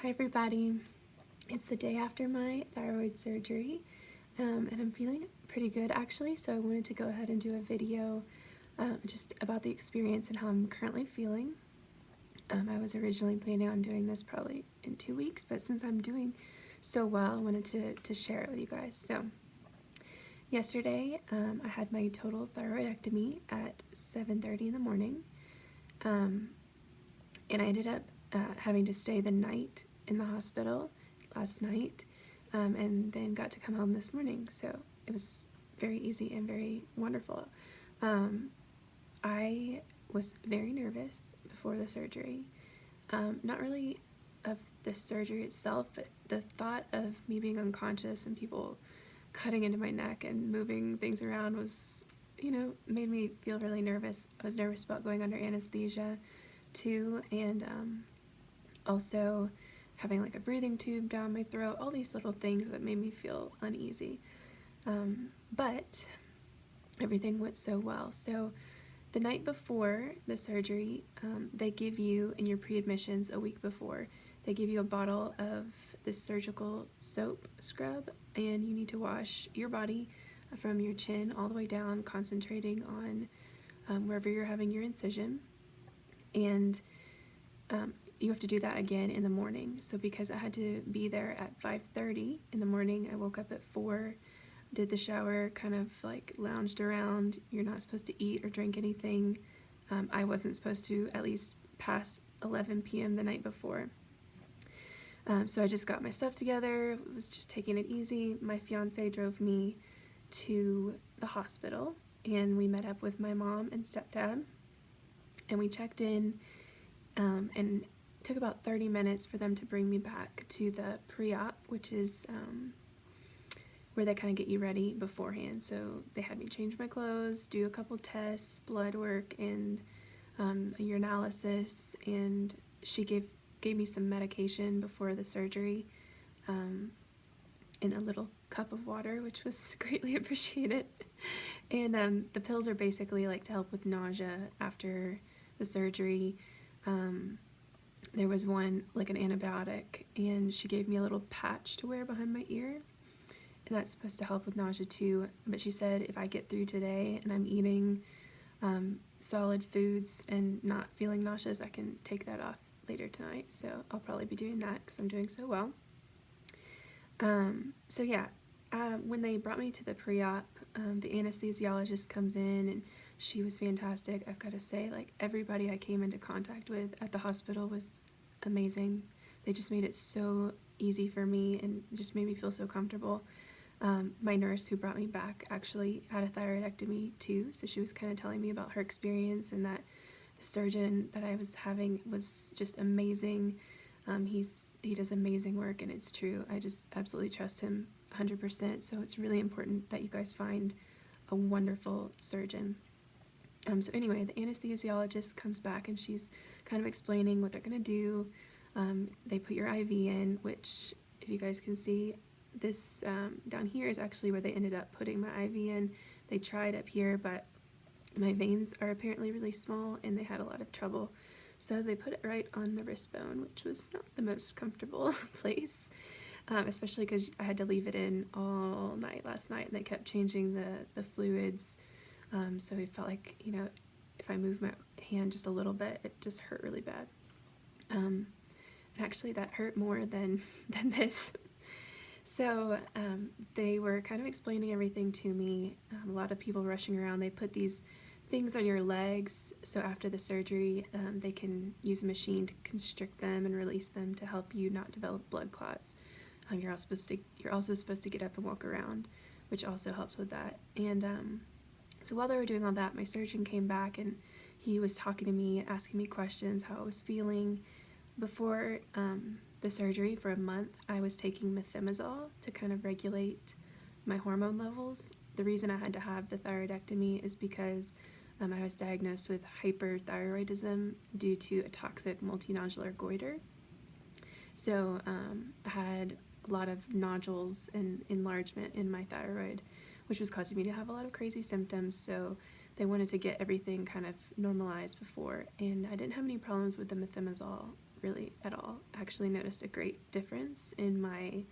Hi everybody, it's the day after my thyroid surgery and I'm feeling pretty good actually, so I wanted to go ahead and do a video just about the experience and how I'm currently feeling. I was originally planning on doing this probably in 2 weeks, but since I'm doing so well, I wanted to share it with you guys. So yesterday I had my total thyroidectomy at 7:30 in the morning, and I ended up having to stay the night in the hospital last night, and then got to come home this morning, so it was very easy and very wonderful. I was very nervous before the surgery, not really of the surgery itself, but the thought of me being unconscious and people cutting into my neck and moving things around was, made me feel really nervous. I was nervous about going under anesthesia too, and also having like a breathing tube down my throat, all these little things that made me feel uneasy. But everything went so well. So the night before the surgery, they give you, in your pre-admissions a week before, they give you a bottle of this surgical soap scrub, and you need to wash your body from your chin all the way down, concentrating on wherever you're having your incision. And you have to do that again in the morning. So because I had to be there at 5:30 in the morning, I woke up at 4, did the shower, kind of like lounged around. You're not supposed to eat or drink anything. I wasn't supposed to, at least past 11 p.m. the night before. So I just got my stuff together, was just taking it easy. My fiance drove me to the hospital, and we met up with my mom and stepdad, and we checked in, and it took about 30 minutes for them to bring me back to the pre-op, which is where they kind of get you ready beforehand. So they had me change my clothes, do a couple tests, blood work, and a urinalysis, and she gave me some medication before the surgery in a little cup of water, which was greatly appreciated. And the pills are basically like to help with nausea after the surgery. There was one, like an antibiotic, and she gave me a little patch to wear behind my ear, and that's supposed to help with nausea too. But she said if I get through today and I'm eating solid foods and not feeling nauseous, I can take that off later tonight. So I'll probably be doing that because I'm doing so well. So yeah, when they brought me to the pre-op, the anesthesiologist comes in, and she was fantastic. I've got to say, like, everybody I came into contact with at the hospital was amazing. They just made it so easy for me and just made me feel so comfortable. My nurse who brought me back actually had a thyroidectomy too, so she was kind of telling me about her experience, and that the surgeon that I was having was just amazing. He does amazing work, and it's true. I just absolutely trust him 100%, so it's really important that you guys find a wonderful surgeon. So anyway, the anesthesiologist comes back, and she's kind of explaining what they're going to do. They put your IV in, which, if you guys can see, this down here is actually where they ended up putting my IV in. They tried up here, but my veins are apparently really small, and they had a lot of trouble. So they put it right on the wrist bone, which was not the most comfortable place, especially because I had to leave it in all night last night, and they kept changing the fluids. So it felt like, if I moved my hand just a little bit, it just hurt really bad. And actually that hurt more than this. So they were kind of explaining everything to me. A lot of people rushing around. They put these things on your legs, so after the surgery they can use a machine to constrict them and release them to help you not develop blood clots. You're also supposed to get up and walk around, which also helps with that. And so while they were doing all that, my surgeon came back, and he was talking to me, asking me questions, how I was feeling. Before the surgery, for a month, I was taking methimazole to kind of regulate my hormone levels. The reason I had to have the thyroidectomy is because I was diagnosed with hyperthyroidism due to a toxic multinodular goiter. So I had a lot of nodules and enlargement in my thyroid, which was causing me to have a lot of crazy symptoms. So they wanted to get everything kind of normalized before, and I didn't have any problems with the methimazole really at all. I actually noticed a great difference in my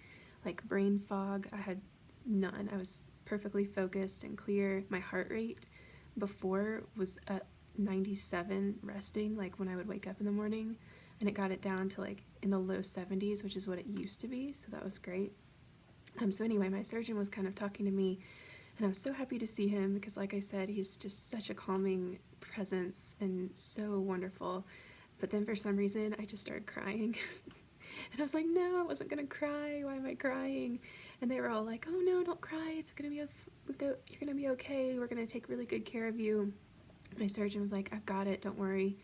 like brain fog. I had none. I was perfectly focused and clear. My heart rate before was at 97 resting, like when I would wake up in the morning, and it got it down to like in the low 70s, which is what it used to be, so that was great. So anyway, my surgeon was kind of talking to me, and I was so happy to see him because, like I said, he's just such a calming presence and so wonderful. But then for some reason, I just started crying. And I was like, no, I wasn't gonna cry. Why am I crying? And they were all like, oh no, don't cry. It's gonna be, you're gonna be okay. We're gonna take really good care of you. My surgeon was like, I've got it. Don't worry.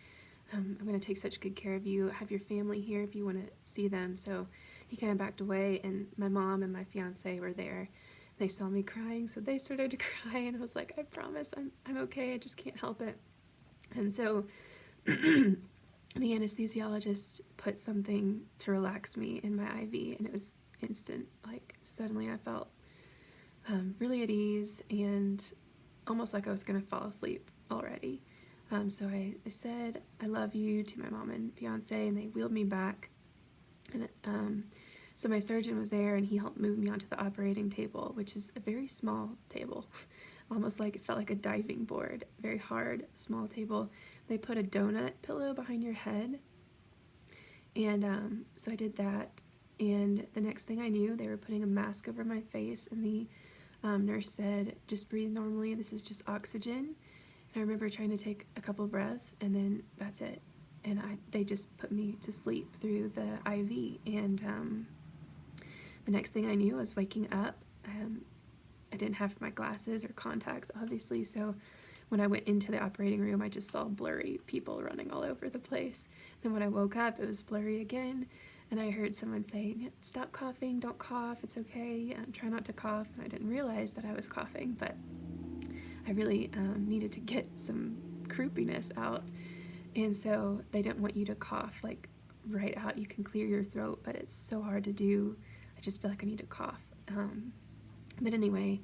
I'm gonna take such good care of you. Have your family here if you want to see them. So he kind of backed away, and my mom and my fiance were there. They saw me crying, so they started to cry, and I was like, I promise, I'm okay. I just can't help it. And so the anesthesiologist put something to relax me in my IV, and it was instant. Like, suddenly I felt really at ease and almost like I was gonna fall asleep already. So I said, I love you to my mom and fiance, and they wheeled me back. And so my surgeon was there, and he helped move me onto the operating table, which is a very small table, almost like it felt like a diving board, very hard, small table. They put a donut pillow behind your head, and so I did that, and the next thing I knew, they were putting a mask over my face, and the nurse said, just breathe normally, this is just oxygen. And I remember trying to take a couple breaths, and then that's it. And they just put me to sleep through the IV, and the next thing I knew, I was waking up. I didn't have my glasses or contacts, obviously, so when I went into the operating room, I just saw blurry people running all over the place. Then when I woke up, it was blurry again, and I heard someone say, stop coughing, don't cough, it's okay, try not to cough. And I didn't realize that I was coughing, but I really needed to get some croupiness out, and so they didn't want you to cough like right out. You can clear your throat, but it's so hard to do. I just feel like I need to cough. But anyway,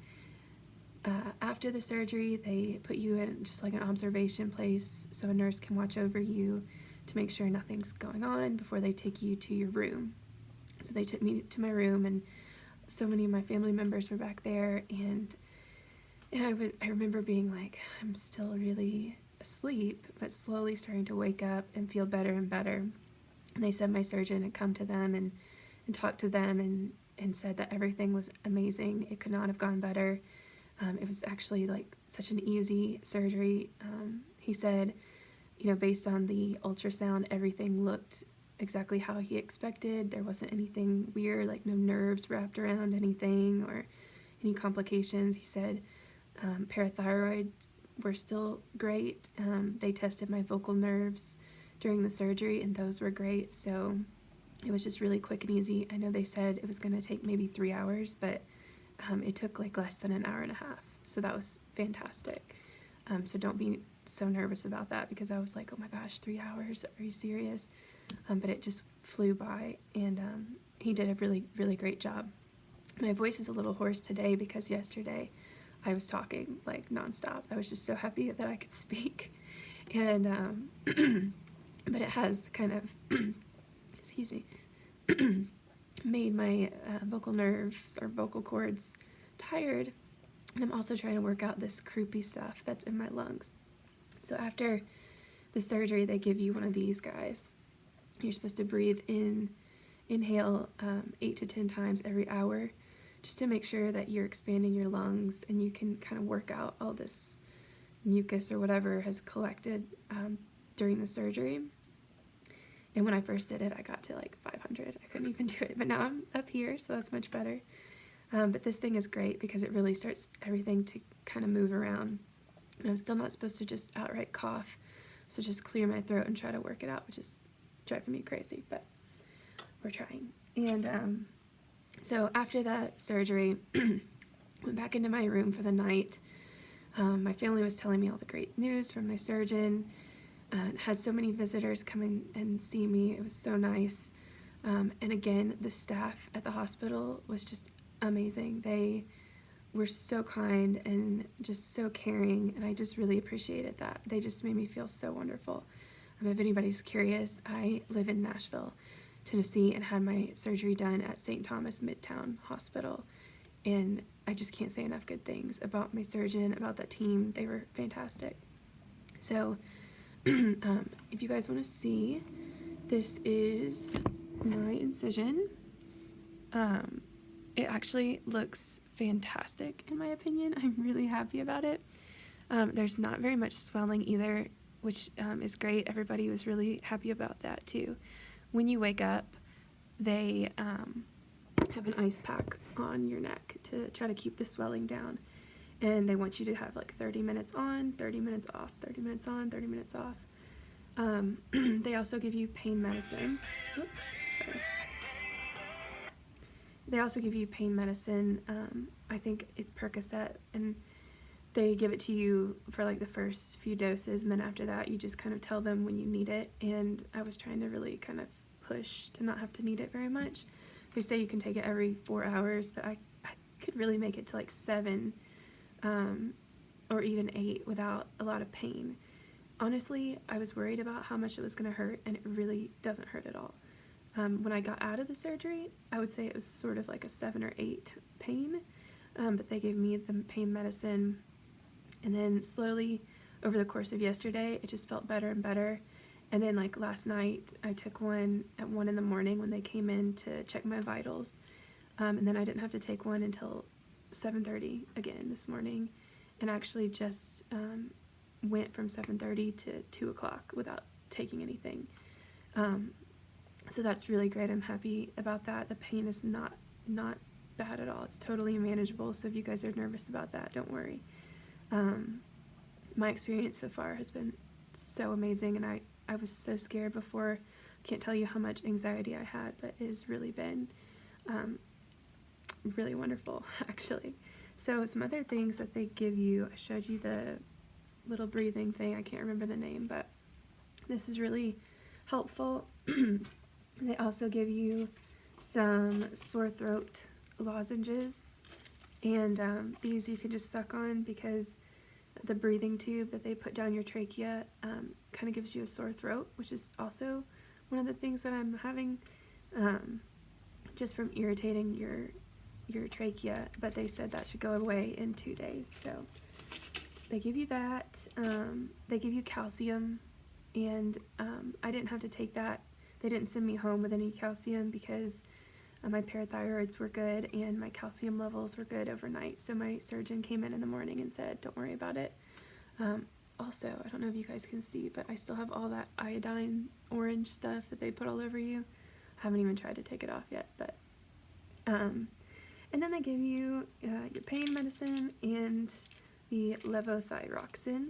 after the surgery, they put you in just like an observation place so a nurse can watch over you to make sure nothing's going on before they take you to your room. So they took me to my room, and so many of my family members were back there, and I remember being like, I'm still really asleep, but slowly starting to wake up and feel better and better. And they said my surgeon had come to them and talked to them and said that everything was amazing. It could not have gone better. It was actually like such an easy surgery. He said, based on the ultrasound, everything looked exactly how he expected. There wasn't anything weird, like no nerves wrapped around anything or any complications. He said parathyroids were still great. They tested my vocal nerves during the surgery, and those were great. So it was just really quick and easy. I know they said it was going to take maybe 3 hours, but it took like less than an hour and a half. So that was fantastic. So don't be so nervous about that, because I was like, oh my gosh, 3 hours? Are you serious? But it just flew by, and he did a really, really great job. My voice is a little hoarse today because yesterday I was talking like nonstop. I was just so happy that I could speak. And but it has kind of excuse me made my vocal nerves or vocal cords tired, and I'm also trying to work out this croupy stuff that's in my lungs. So after the surgery, they give you one of these guys. You're supposed to breathe in, inhale 8 to 10 times every hour, just to make sure that you're expanding your lungs and you can kind of work out all this mucus or whatever has collected during the surgery. And when I first did it, I got to like 500. I couldn't even do it, but now I'm up here, so that's much better. But this thing is great because it really starts everything to kind of move around. And I'm still not supposed to just outright cough, so just clear my throat and try to work it out, which is driving me crazy, but we're trying. And so after that surgery, went back into my room for the night. My family was telling me all the great news from my surgeon. Had so many visitors come in and see me. It was so nice. And again, the staff at the hospital was just amazing. They were so kind and just so caring, and I just really appreciated that. They just made me feel so wonderful. If anybody's curious, I live in Nashville, Tennessee, and had my surgery done at St. Thomas Midtown Hospital. And I just can't say enough good things about my surgeon, about that team. They were fantastic. So if you guys want to see, this is my incision. It actually looks fantastic in my opinion. I'm really happy about it. There's not very much swelling either, which is great. Everybody was really happy about that too. When you wake up, they have an ice pack on your neck to try to keep the swelling down. And they want you to have like 30 minutes on, 30 minutes off, 30 minutes on, 30 minutes off. They also give you pain medicine. Oops, sorry. They also give you pain medicine. I think it's Percocet, and they give it to you for like the first few doses, and then after that you just kind of tell them when you need it. And I was trying to really kind of push to not have to need it very much. They say you can take it every 4 hours, but I could really make it to like 7 or even 8 without a lot of pain. Honestly, I was worried about how much it was going to hurt, and it really doesn't hurt at all. When I got out of the surgery, I would say it was sort of like a 7 or 8 pain, but they gave me the pain medicine, and then slowly over the course of yesterday, it just felt better and better. And then like last night, I took one at 1 in the morning when they came in to check my vitals, and then I didn't have to take one until 7:30 again this morning, and actually just went from 7:30 to 2 o'clock without taking anything. So that's really great. I'm happy about that. The pain is not bad at all. It's totally manageable. So if you guys are nervous about that, don't worry. My experience so far has been so amazing, and I was so scared before. I can't tell you how much anxiety I had, but it has really been really wonderful, actually. So some other things that they give you, I showed you the little breathing thing. I can't remember the name, but this is really helpful. They also give you some sore throat lozenges, and these you can just suck on because the breathing tube that they put down your trachea kind of gives you a sore throat, which is also one of the things that I'm having just from irritating your trachea, but they said that should go away in 2 days. So they give you that. They give you calcium, and I didn't have to take that. They didn't send me home with any calcium because my parathyroids were good and my calcium levels were good overnight. So my surgeon came in the morning and said, don't worry about it. Also, I don't know if you guys can see, but I still have all that iodine orange stuff that they put all over you. I haven't even tried to take it off yet, but and then they give you your pain medicine and the levothyroxine,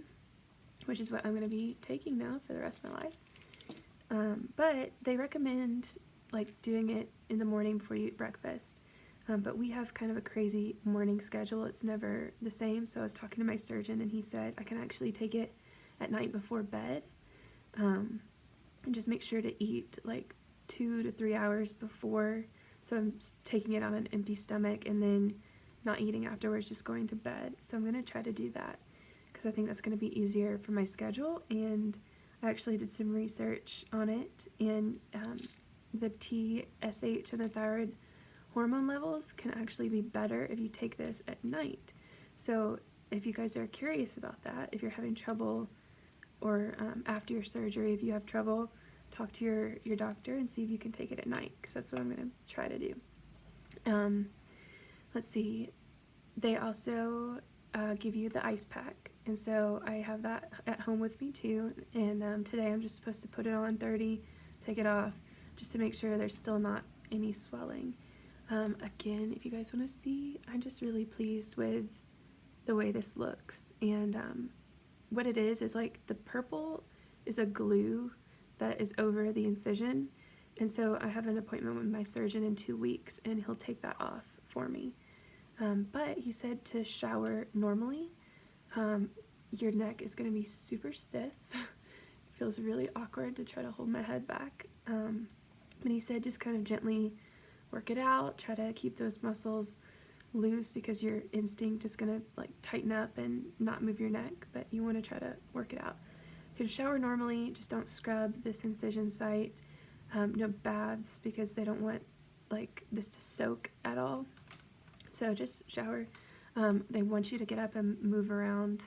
which is what I'm going to be taking now for the rest of my life. But they recommend like doing it in the morning before you eat breakfast. But we have kind of a crazy morning schedule. It's never the same. So I was talking to my surgeon, and he said I can actually take it at night before bed, and just make sure to eat like 2 to 3 hours before. So I'm taking it on an empty stomach and then not eating afterwards, just going to bed. So I'm going to try to do that because I think that's going to be easier for my schedule. And I actually did some research on it, and the TSH and the thyroid hormone levels can actually be better if you take this at night. So if you guys are curious about that, if you're having trouble, or after your surgery, if you have trouble, talk to your doctor and see if you can take it at night, because that's what I'm going to try to do. Let's see. They also give you the ice pack, and so I have that at home with me too. And today I'm just supposed to put it on 30, take it off, just to make sure there's still not any swelling. Again, if you guys want to see, I'm just really pleased with the way this looks. And what it is like the purple is a glue that is over the incision. And so I have an appointment with my surgeon in 2 weeks, and he'll take that off for me. But he said to shower normally. Your neck is going to be super stiff. It feels really awkward to try to hold my head back. But he said just kind of gently work it out, try to keep those muscles loose, because your instinct is going to like tighten up and not move your neck, but you want to try to work it out. can shower normally, just don't scrub this incision site. No baths because they don't want like this to soak at all. So just shower. They want you to get up and move around.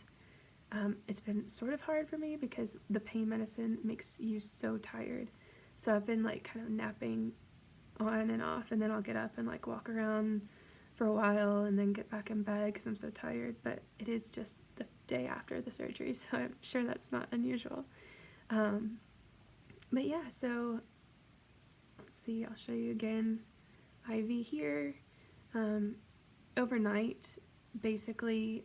It's been sort of hard for me because the pain medicine makes you so tired. So I've been like kind of napping on and off, and then I'll get up and like walk around for a while and then get back in bed because I'm so tired. But it is just the day after the surgery, so I'm sure that's not unusual. But yeah, so let's see, I'll show you again. IV here. Overnight, basically,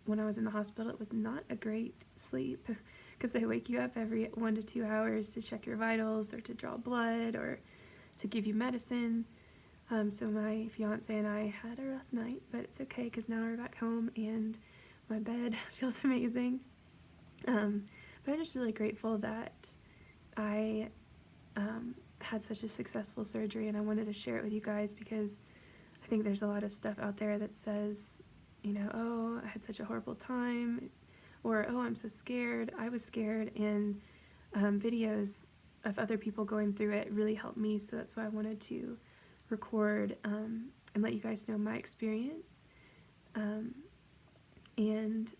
when I was in the hospital, it was not a great sleep because they wake you up every 1 to 2 hours to check your vitals or to draw blood or to give you medicine. So my fiance and I had a rough night, but it's okay because now we're back home and my bed feels amazing. But I'm just really grateful that I had such a successful surgery, and I wanted to share it with you guys because I think there's a lot of stuff out there that says, you know, oh, I had such a horrible time, or oh, I'm so scared. I was scared, and videos of other people going through it really helped me, so that's why I wanted to record and let you guys know my experience. And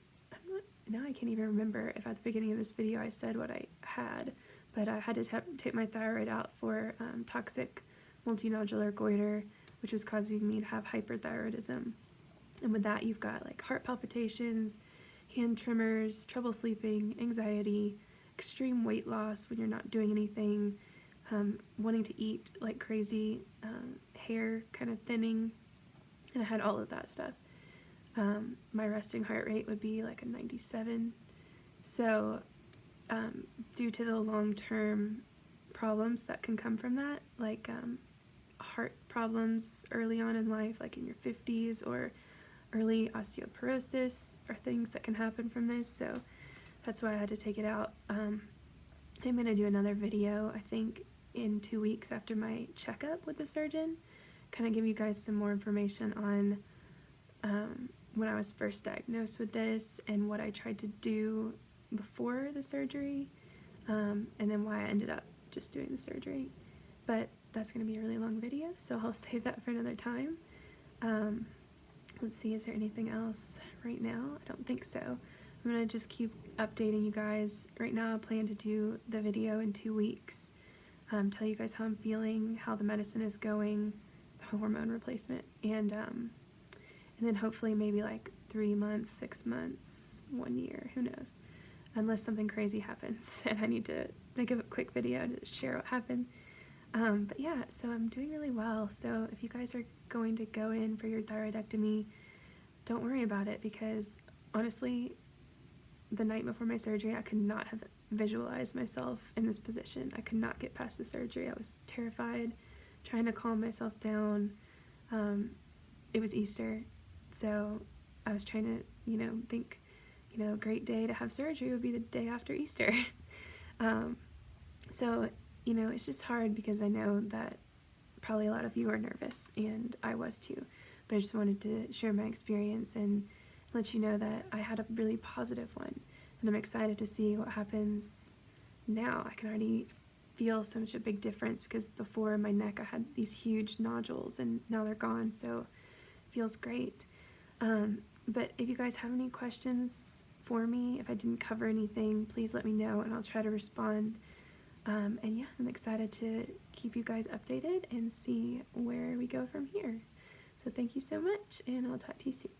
now I can't even remember if at the beginning of this video I said what I had, but I had to take my thyroid out for toxic multinodular goiter, which was causing me to have hyperthyroidism. And with that, you've got like heart palpitations, hand tremors, trouble sleeping, anxiety, extreme weight loss when you're not doing anything, wanting to eat like crazy, hair kind of thinning, and I had all of that stuff. My resting heart rate would be like a 97. So due to the long-term problems that can come from that, like heart problems early on in life, like in your 50s, or early osteoporosis, are things that can happen from this. So that's why I had to take it out. I'm going to do another video, I think, in 2 weeks after my checkup with the surgeon, kind of give you guys some more information on when I was first diagnosed with this and what I tried to do before the surgery, and then why I ended up just doing the surgery. But that's going to be a really long video, so I'll save that for another time. Let's see, is there anything else right now? I don't think so. I'm going to just keep updating you guys. Right now I plan to do the video in 2 weeks, tell you guys how I'm feeling, how the medicine is going, the hormone replacement, and then hopefully maybe like 3 months, 6 months, 1 year, who knows, unless something crazy happens and I need to make a quick video to share what happened. But yeah, so I'm doing really well. So if you guys are going to go in for your thyroidectomy, don't worry about it, because honestly, the night before my surgery, I could not have visualized myself in this position. I could not get past the surgery. I was terrified, trying to calm myself down. It was Easter, so I was trying to, think, a great day to have surgery would be the day after Easter. So, it's just hard because I know that probably a lot of you are nervous, and I was too, but I just wanted to share my experience and let you know that I had a really positive one, and I'm excited to see what happens now. I can already feel such a big difference, because before in my neck I had these huge nodules and now they're gone, so it feels great. But if you guys have any questions for me, if I didn't cover anything, please let me know and I'll try to respond. And yeah, I'm excited to keep you guys updated and see where we go from here. So thank you so much, and I'll talk to you soon.